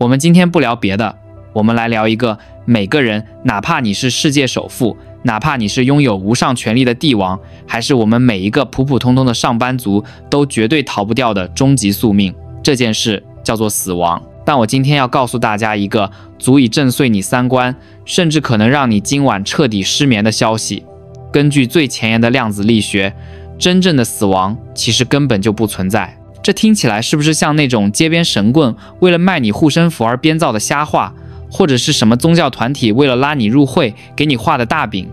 我們今天不聊別的，我們來聊一個每個人，哪怕你是世界首富，哪怕你是擁有无上權力的帝王，還是我們每一個普普通通的上班族，都絕對逃不掉的終極宿命。這件事叫做死亡。但我今天要告訴大家一個足以震碎你三觀，甚至可能讓你今晚徹底失眠的消息。根據最前沿的量子力學，真正的死亡其實根本就不存在。這聽起来是不是像那種街邊神棍為了賣你護身符而編造的瞎話，或者是什麼宗教團體為了拉你入會給你畫的大餅？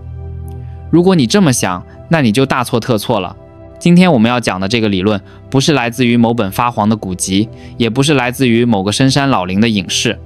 如果你這麼想，那你就大錯特錯了。今天我們要講的這個理論，不是來自於某本發黃的古籍，也不是來自於某個深山老林的隐士，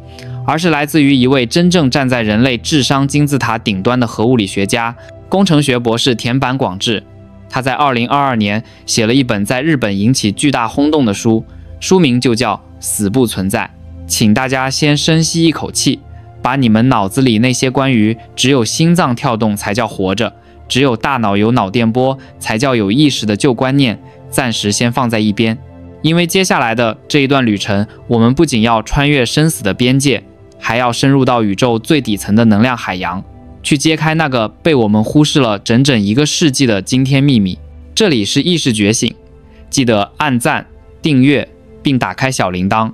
而是來自於一位真正站在人類智商金字塔頂端的核物理學家、工程學博士田坂廣志。他在2022年寫了一本在日本引起巨大轟動的書，書名就叫《死不存在》。請大家先深吸一口氣，把你們腦子裡那些關於只有心臟跳動才叫活着，只有大腦有腦電波才叫有意識的舊觀念暫時先放在一邊。因為接下來的這一段旅程，我們不僅要穿越生死的邊界，還要深入到宇宙最底層的能量海洋，去揭開那個被我們忽視了整整1個世紀的驚天秘密。這裡是意識覺醒，記得按讚、訂閱並打開小鈴鐺，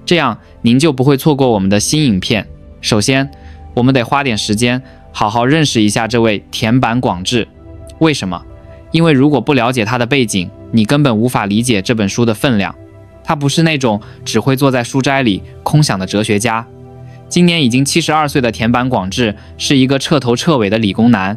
這樣您就不會錯過我們的新影片。首先，我們得花點時間好好認識一下這位田坂廣志。為什麼？因為如果不了解他的背景，你根本無法理解這本書的分量。他不是那種只會坐在書齋裡空想的哲學家。今年已經72歲的田坂廣志是一個徹頭徹尾的理工男，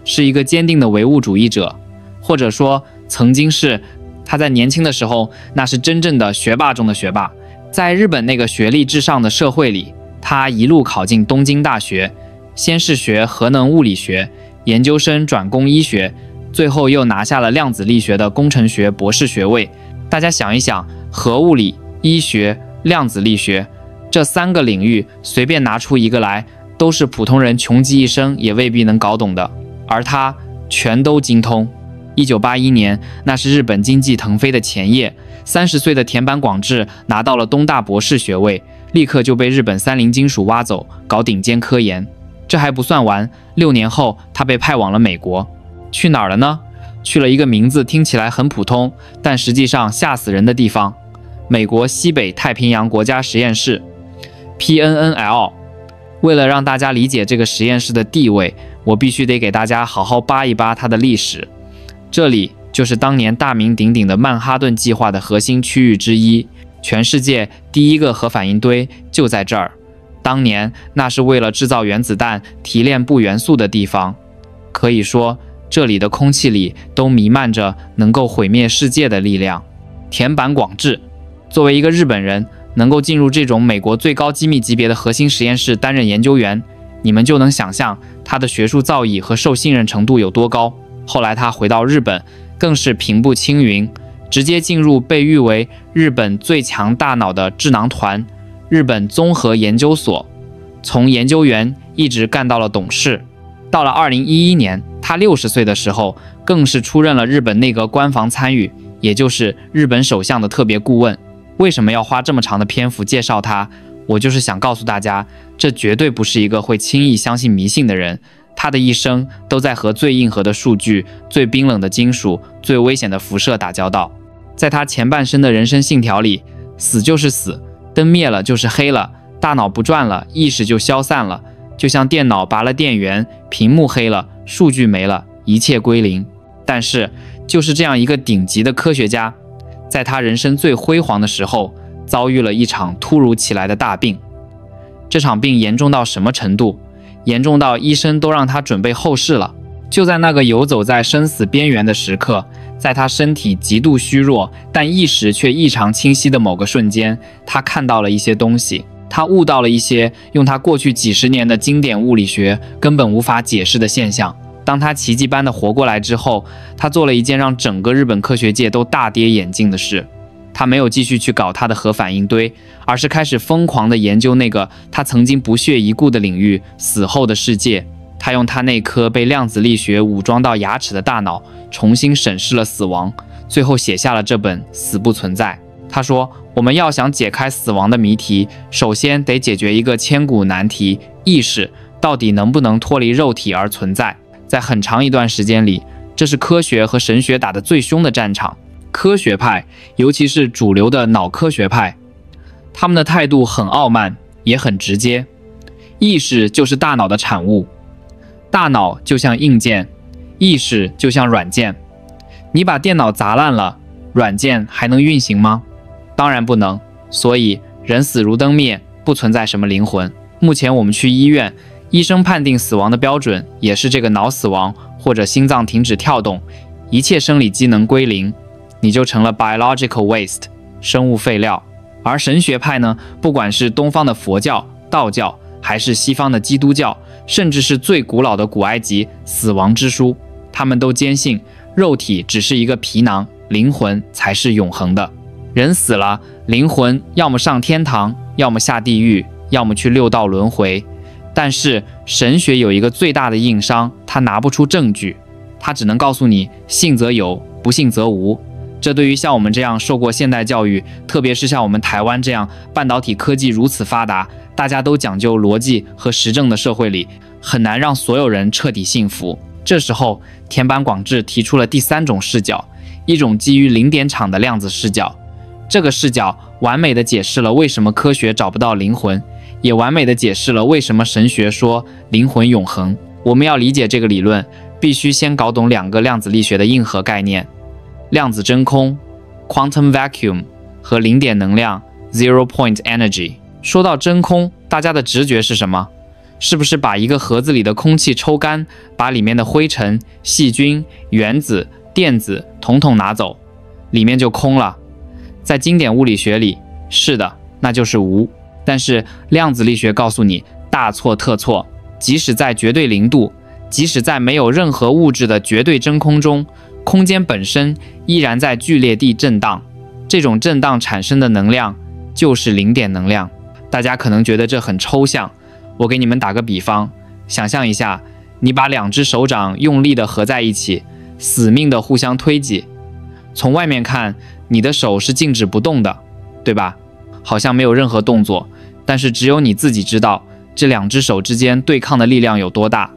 是一個堅定的唯物主義者，或者說曾經是。他在年輕的時候，那是真正的學霸中的學霸。在日本那個學歷至上的社會裡，他一路考進東京大學，先是學核能物理學，研究生轉攻醫學，最後又拿下了量子力學的工程學博士學位。大家想一想，核物理、醫學、量子力學這3個領域，隨便拿出一個來，都是普通人窮極一生也未必能搞懂的，而他全都精通。1981年，那是日本經濟騰飛的前夜，30歲的田坂廣志拿到了東大博士學位，立刻就被日本三菱金屬挖走，搞頂尖科研。這還不算完，6年後他被派往了美國。去哪兒了呢？去了一個名字聽起來很普通，但實際上嚇死人的地方——美國西北太平洋國家實驗室 （PNNL）。為了讓大家理解這個實驗室的地位，我必須得給大家好好扒一扒它的歷史。這裡就是當年大名鼎鼎的曼哈頓計劃的核心區域之一，全世界第1個核反應堆就在這兒。當年那是為了製造原子彈、提煉鈽元素的地方，可以說這裡的空氣裡都彌漫着能夠毀滅世界的力量。田坂廣志作為一個日本人，能夠進入這種美國最高機密級別的核心實驗室擔任研究員，你們就能想象他的學術造詣和受信任程度有多高。後來他回到日本，更是平步青雲，直接進入被譽為日本最強大腦的智囊團——日本綜合研究所，從研究員一直幹到了董事。到了2011年，他60歲的時候，更是出任了日本內閣官房參與，也就是日本首相的特別顧問。為什麼要花這麼長的篇幅介紹他？我就是想告訴大家，這絕對不是一個會輕易相信迷信的人。他的一生都在和最硬核的數據、最冰冷的金屬、最危險的輻射打交道。在他前半生的人生信條裡，死就是死，燈滅了就是黑了，大腦不轉了，意識就消散了，就像電腦拔了電源，屏幕黑了，數據沒了，一切歸零。但是，就是這樣一個頂級的科學家，在他人生最輝煌的時候，遭遇了一場突如其來的大病。這場病嚴重到什麼程度？嚴重到醫生都讓他準備後事了。就在那個游走在生死邊緣的時刻，在他身體極度虛弱但意識卻異常清晰的某個瞬間，他看到了一些東西，他悟到了一些用他過去幾十年的經典物理學根本無法解釋的現象。當他奇蹟般的活過來之後，他做了一件讓整個日本科學界都大跌眼鏡的事。他沒有繼續去搞他的核反應堆，而是開始瘋狂地研究那個他曾經不屑一顧的領域——死後的世界。他用他那顆被量子力學武裝到牙齒的大腦，重新審視了死亡，最後寫下了這本《死不存在》。他說，我們要想解開死亡的謎題，首先得解決一個千古難題：意識到底能不能脫離肉體而存在？在很長一段時間裡，這是科學和神學打得最兇的戰場。科學派，尤其是主流的腦科學派，他們的態度很傲慢，也很直接。意識就是大腦的產物，大腦就像硬件，意識就像軟件。你把電腦砸爛了，軟件還能運行嗎？當然不能。所以人死如燈滅，不存在什麼靈魂。目前我們去醫院，醫生判定死亡的標準也是這個腦死亡或者心臟停止跳動，一切生理機能歸零，你就成了 biological waste 生物廢料。而神學派呢，不管是東方的佛教、道教，還是西方的基督教，甚至是最古老的古埃及死亡之書，他們都堅信肉體只是一個皮囊，靈魂才是永恆的。人死了，靈魂要麼上天堂，要麼下地獄，要麼去六道輪迴。但是神學有一個最大的硬傷，它拿不出證據，它只能告訴你信則有，不信則無。這對於像我們這樣受過現代教育，特別是像我們台灣這樣半導體科技如此發達，大家都講究邏輯和實證的社會裡，很難讓所有人徹底信服。這時候田坂廣志提出了第三種視角，一種基於零點場的量子視角。這個視角完美地解釋了為什麼科學找不到靈魂，也完美地解釋了為什麼神學說靈魂永恆。我們要理解這個理論，必須先搞懂兩個量子力學的硬核概念：量子真空 （quantum vacuum） 和零點能量 （zero point energy）。說到真空，大家的直覺是什麼？是不是把一個盒子裡的空氣抽乾，把裡面的灰塵、細菌、原子、電子統統拿走，裡面就空了？在經典物理學裡，是的，那就是無。但是量子力學告訴你，大錯特錯。即使在絕對零度，即使在沒有任何物質的絕對真空中，空間本身依然在剧烈地震盪。這種震盪產生的能量就是零點能量。大家可能覺得這很抽象，我給你們打個比方，想象一下，你把兩只手掌用力地合在一起，死命地互相推擠。從外面看，你的手是靜止不動的，对吧？好像沒有任何動作，但是只有你自己知道，這兩只手之間對抗的力量有多大。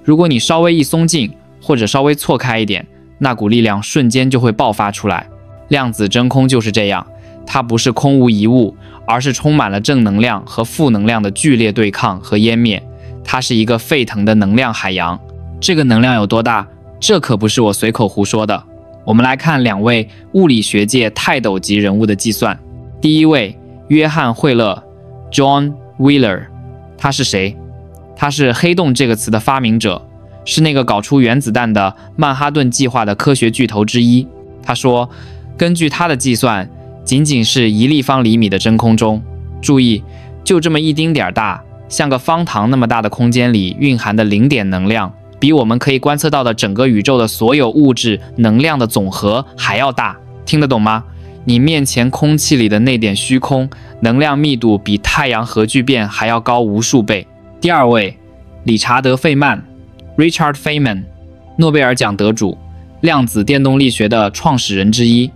如果你稍微一鬆勁，或者稍微錯開一點，那股力量瞬間就會爆發出來。量子真空就是這樣，它不是空無一物，而是充滿了正能量和負能量的劇烈對抗和湮滅。它是一個沸騰的能量海洋。這個能量有多大？這可不是我隨口胡說的。我們來看兩位物理學界泰斗級人物的計算。第一位，約翰惠勒 John Wheeler。他是誰？他是黑洞這個詞的發明者，是那個搞出原子彈的曼哈頓計劃的科學巨頭之一。他說，根據他的計算，僅僅是1立方厘米的真空中，注意，就這麼一丁點大，像個方糖那麼大的空間裡蘊含的零點能量，比我們可以觀測到的整個宇宙的所有物質能量的總和還要大。聽得懂嗎？你面前空氣裡的那點虛空，能量密度比太陽核聚變還要高無數倍。第二位，理查德·費曼 Richard Feynman， 諾貝爾獎得主，量子電動力學的創始人之一。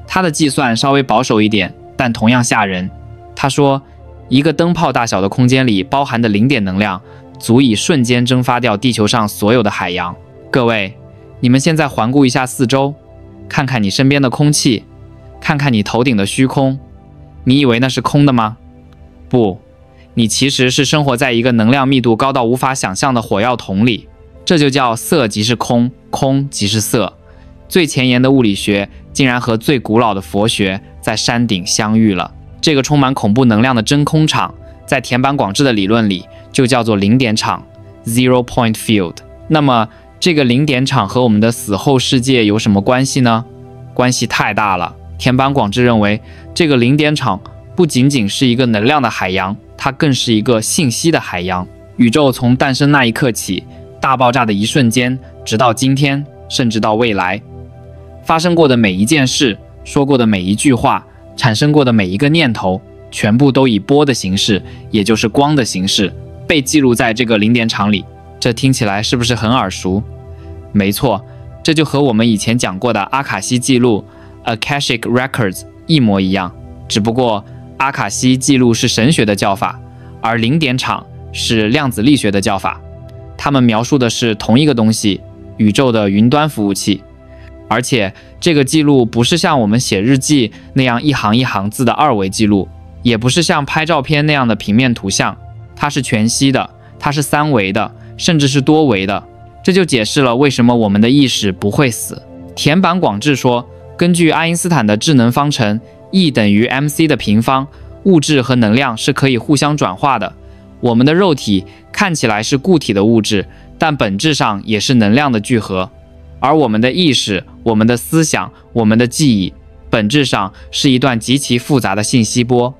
他的計算稍微保守一點，但同樣嚇人。他說，一個燈泡大小的空間裡包含的零點能量，足以瞬間蒸發掉地球上所有的海洋。各位，你們現在環顧一下四周，看看你身邊的空氣，看看你頭頂的虛空，你以為那是空的嗎？不，你其實是生活在一個能量密度高到無法想象的火藥桶裡。這就叫色即是空，空即是色。最前沿的物理學竟然和最古老的佛學在山頂相遇了。這個充滿恐怖能量的真空場，在田坂廣志的理論裡就叫做零點場 （zero point field）。那麼，這個零點場和我們的死後世界有什麼關係呢？關係太大了。田坂廣志認為，這個零點場不僅僅是一個能量的海洋，它更是一個信息的海洋。宇宙從誕生那一刻起，大爆炸的一瞬間，直到今天，甚至到未來，發生過的每一件事，說過的每一句話，產生過的每一個念頭，全部都以波的形式，也就是光的形式，被記錄在這個零點場裡。這聽起來是不是很耳熟？沒錯，這就和我們以前講過的阿卡西記錄 Akashic Records 一模一樣，只不過阿卡西記錄是神學的叫法，而零點場是量子力學的叫法。它們描述的是同一個東西，宇宙的雲端服務器。而且這個記錄不是像我們寫日記那樣一行一行字的二維記錄，也不是像拍照片那樣的平面圖像，它是全息的，它是三維的，甚至是多維的。這就解釋了為什麼我們的意識不會死。田坂廣志說，根據愛因斯坦的質能方程 E 等於 mc 的平方，物質和能量是可以互相轉化的。我們的肉體看起來是固體的物質，但本質上也是能量的聚合。而我們的意識、我們的思想、我們的記憶，本質上是一段極其複雜的信息波，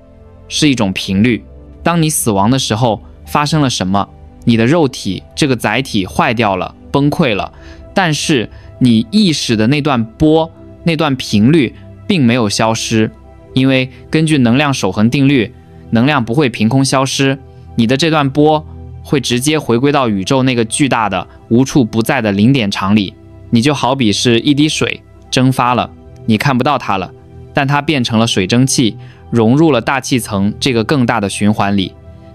是一種頻率。當你死亡的時候，發生了什麼？你的肉體這個載體壞掉了，崩潰了，但是你意識的那段波、那段頻率並沒有消失，因為根據能量守恆定律，能量不會憑空消失，你的這段波會直接回歸到宇宙那個巨大的、無處不在的零點場裡。你就好比是一滴水蒸發了，你看不到它了，但它變成了水蒸气，融入了大气層這個更大的循環裡。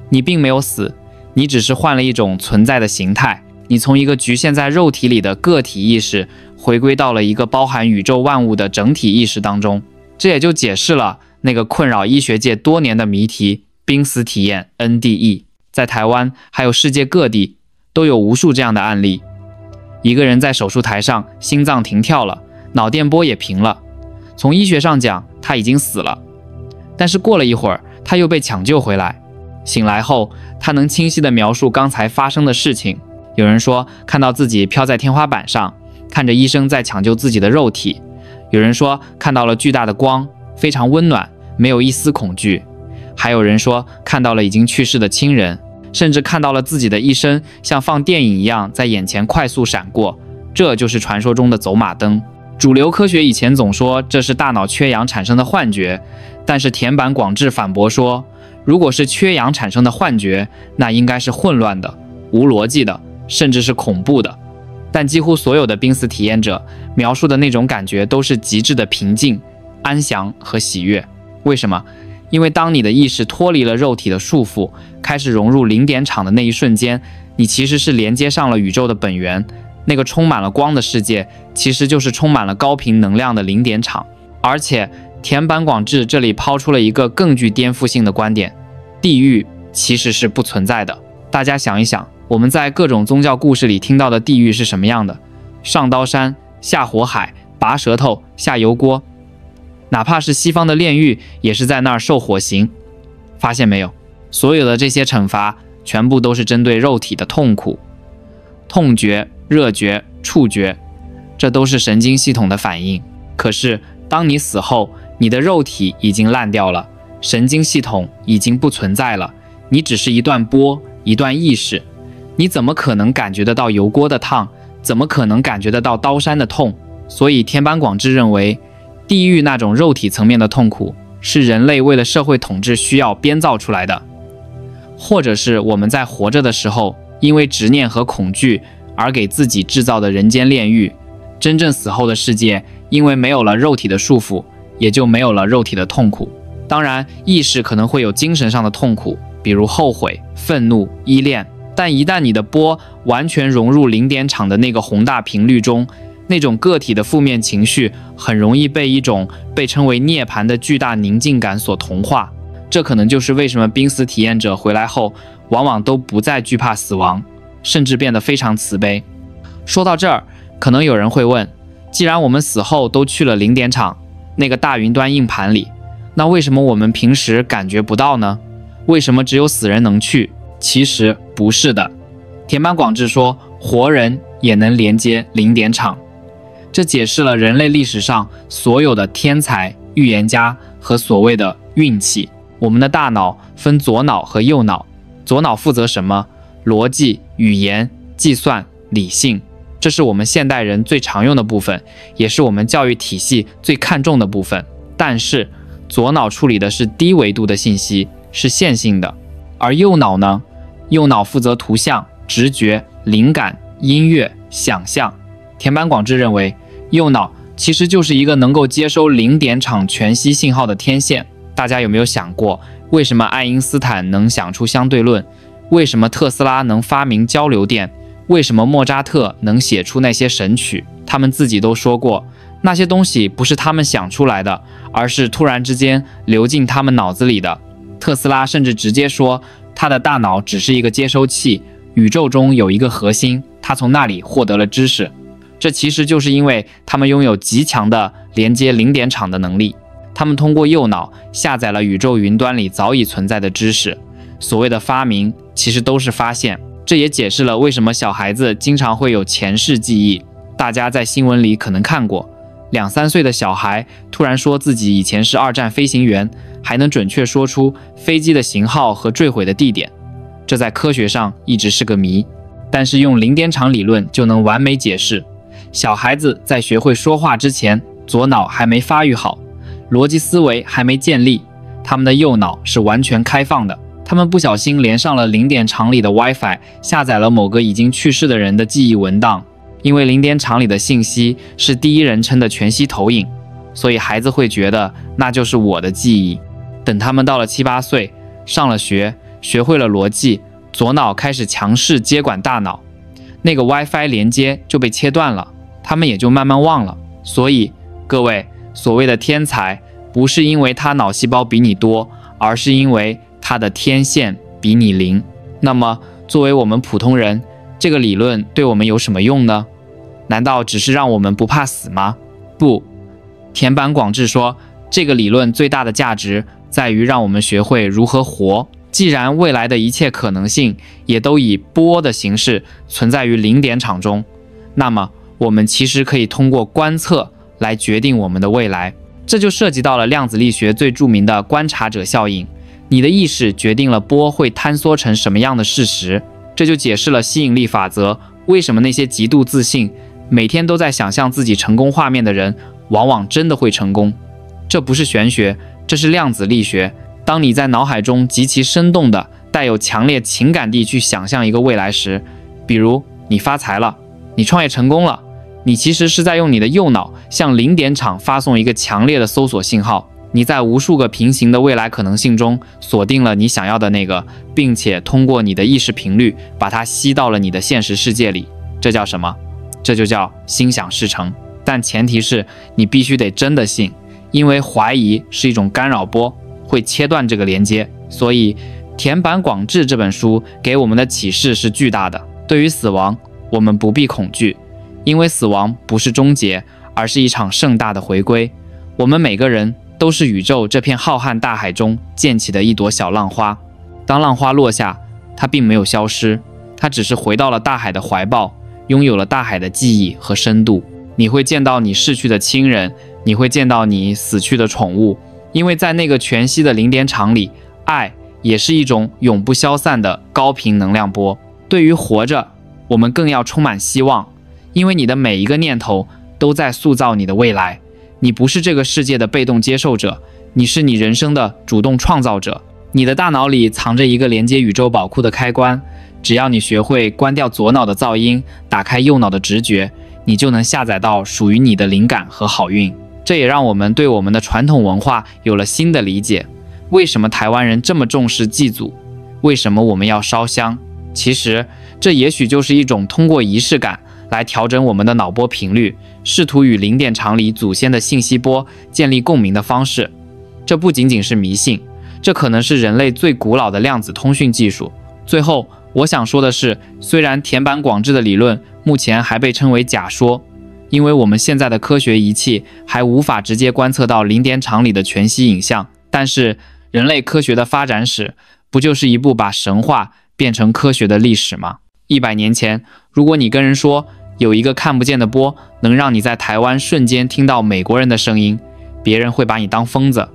你並沒有死，你只是換了一種存在的形態。你從一個局限在肉體裡的個體意識，回歸到了一個包含宇宙萬物的整體意識當中。這也就解釋了那個困擾醫學界多年的謎題——瀕死體驗 NDE。在台灣還有世界各地都有無數這樣的案例。一個人在手術台上心臟停跳了，腦電波也平了，從醫學上講他已經死了，但是過了一會兒他又被搶救回來。醒來後他能清晰地描述剛才發生的事情。有人說看到自己飄在天花板上，看着醫生在搶救自己的肉體。有人說看到了巨大的光，非常溫暖，沒有一絲恐懼。還有人說看到了已經去世的親人，甚至看到了自己的一生像放電影一樣在眼前快速閃過，這就是傳說中的走馬燈。主流科學以前總說這是大腦缺氧產生的幻覺，但是田坂廣志反駁說，如果是缺氧產生的幻覺，那應該是混亂的、無邏輯的，甚至是恐怖的。但幾乎所有的瀕死體驗者描述的那種感覺都是極致的平靜、安詳和喜悅。為什麼？因為當你的意識脫離了肉體的束縛，開始融入零點場的那一瞬間，你其實是連接上了宇宙的本源。那個充滿了光的世界，其實就是充滿了高頻能量的零點場。而且田坂廣志這裡拋出了一個更具顛覆性的觀點：地獄其實是不存在的。大家想一想，我們在各種宗教故事裡聽到的地獄是什麼樣的？上刀山、下火海、拔舌頭、下油鍋，哪怕是西方的煉獄，也是在那兒受火刑。發現沒有？所有的這些懲罰全部都是針對肉體的痛苦、痛覺、熱覺、觸覺，這都是神經系統的反應。可是當你死後，你的肉體已經爛掉了，神經系統已經不存在了，你只是一段波，一段意識。你怎麼可能感覺得到油鍋的燙？怎麼可能感覺得到刀山的痛？所以田坂廣志認為，地獄那種肉體層面的痛苦是人類為了社會統治需要編造出來的，或者是我們在活着的時候因為執念和恐懼而給自己制造的人間煉獄。真正死後的世界，因為沒有了肉體的束縛，也就沒有了肉體的痛苦。當然，意識可能會有精神上的痛苦，比如後悔、憤怒、依戀，但一旦你的波完全融入零點場的那個宏大頻率中，那種個體的負面情緒很容易被一種被稱為涅槃的巨大寧靜感所同化。這可能就是為什麼瀕死體驗者回來後往往都不再懼怕死亡，甚至變得非常慈悲。說到這兒，可能有人會問，既然我們死後都去了零點場那個大雲端硬盘裡，那為什麼我們平時感覺不到呢？為什麼只有死人能去？其實不是的。田坂廣志說，活人也能连接零點場。這解釋了人類歷史上所有的天才、預言家和所謂的運氣。我們的大腦分左腦和右腦，左腦負責什麼？邏輯、語言、計算、理性。這是我們現代人最常用的部分，也是我們教育體系最看重的部分。但是左腦處理的是低維度的信息，是線性的。而右腦呢？右腦負責圖像、直覺、靈感、音樂、想象。田坂廣志認為，右腦其實就是一個能夠接收零點場全息信號的天線。大家有沒有想過，為什麼愛因斯坦能想出相對論？為什麼特斯拉能發明交流電？為什麼莫扎特能寫出那些神曲？他們自己都說過，那些東西不是他們想出來的，而是突然之間流進他們腦子裡的。特斯拉甚至直接說，他的大腦只是一個接收器，宇宙中有一個核心，他從那裡獲得了知識。這其實就是因為他們擁有極強的連接零點場的能力，他們通過右腦下載了宇宙雲端裡早已存在的知識。所謂的發明，其實都是發現。這也解釋了為什麼小孩子經常會有前世記憶。大家在新聞裡可能看過，2、3歲的小孩突然說自己以前是2戰飛行員，還能準確說出飛機的型號和墜毀的地點。這在科學上一直是個謎，但是用零點場理論就能完美解釋。小孩子在學會說話之前，左腦還沒發育好，邏輯思維還沒建立，他們的右腦是完全開放的。他們不小心連上了零點場裡的 WiFi， 下載了某個已經去世的人的記憶文檔。因為零點場裡的信息是第一人稱的全息投影，所以孩子會覺得那就是我的記憶。等他們到了7、8歲，上了學，學會了邏輯，左腦開始強勢接管大腦，那個 WiFi 連接就被切斷了，他們也就慢慢忘了。所以各位，所謂的天才，不是因為他腦細胞比你多，而是因為他的天線比你靈。那麼作為我們普通人，這個理論對我們有什麼用呢？難道只是讓我們不怕死嗎？不，田坂廣志說，這個理論最大的價值在於讓我們學會如何活。既然未來的一切可能性也都以波的形式存在於零點場中，那麼我們其實可以通過觀測來決定我們的未來。這就涉及到了量子力學最著名的觀察者效應。你的意識決定了波會坍縮成什麼樣的事實，這就解釋了吸引力法則。為什麼那些極度自信，每天都在想象自己成功畫面的人，往往真的會成功？這不是玄學，這是量子力學。當你在腦海中極其生動的、帶有強烈情感地去想象一個未來時，比如你發財了，你創業成功了，你其實是在用你的右腦向零點場發送一個強烈的搜索信號。你在無數個平行的未來可能性中鎖定了你想要的那個，並且通過你的意識頻率把它吸到了你的現實世界裡。這叫什麼？這就叫心想事成。但前提是你必須得真的信，因為懷疑是一種干擾波，會切斷這個連接。所以田坂廣志這本書給我們的啟示是巨大的。對於死亡，我們不必恐懼，因為死亡不是終結，而是一場盛大的回歸。我們每個人都是宇宙這片浩瀚大海中濺起的一朵小浪花。當浪花落下，它並沒有消失，它只是回到了大海的懷抱，擁有了大海的記憶和深度。你會見到你逝去的親人，你會見到你死去的寵物，因為在那個全息的零點場裡，愛也是一種永不消散的高頻能量波。對於活着，我們更要充滿希望，因為你的每一個念頭都在塑造你的未來。你不是這個世界的被動接受者，你是你人生的主動創造者。你的大腦裡藏着一個連接宇宙寶庫的開關，只要你學會關掉左腦的噪音，打開右腦的直覺，你就能下載到屬於你的靈感和好運。這也讓我們對我們的傳統文化有了新的理解。為什麼台灣人這麼重視祭祖？為什麼我們要燒香？其實這也許就是一種通過儀式感來調整我們的腦波頻率，試圖與零點場裡祖先的信息波建立共鳴的方式。這不僅僅是迷信，這可能是人類最古老的量子通訊技術。最後，我想說的是，雖然田坂廣志的理論目前還被稱為假說，因為我們現在的科學儀器還無法直接觀測到零點場裡的全息影像，但是人類科學的發展史不就是一部把神話變成科學的歷史嗎？100年前，如果你跟人說有一個看不見的波能讓你在台灣瞬間聽到美國人的聲音，別人會把你當瘋子。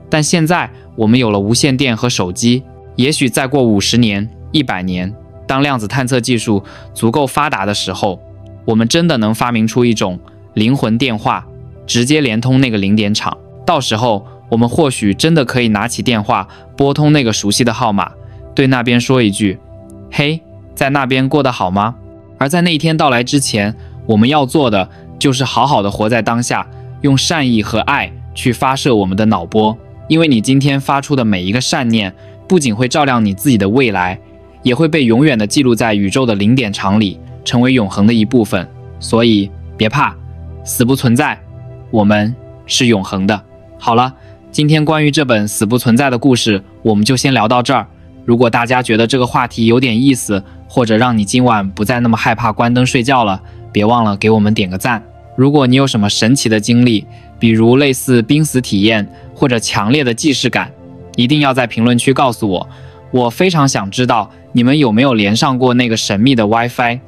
但現在我們有了無線電和手機，也許再過50年、100年，當量子探測技術足夠發達的時候，我們真的能發明出一種靈魂電話，直接連通那個零點場。到時候我們或許真的可以拿起電話，撥通那個熟悉的號碼，對那邊說一句：嘿，在那邊過得好嗎？而在那一天到來之前，我們要做的就是好好的活在當下，用善意和愛去發射我們的腦波。因為你今天發出的每一個善念，不僅會照亮你自己的未來，也會被永遠的記錄在宇宙的零點場裡，成為永恆的一部分。所以別怕，死不存在，我們是永恆的。好了，今天關於這本死不存在的故事，我們就先聊到這兒。如果大家覺得這個話題有點意思，或者讓你今晚不再那麼害怕關燈睡覺了，別忘了給我們點個讚。如果你有什麼神奇的經歷，比如類似瀕死體驗或者強烈的既視感，一定要在評論區告訴我。我非常想知道你們有沒有連上過那個神秘的 WiFi。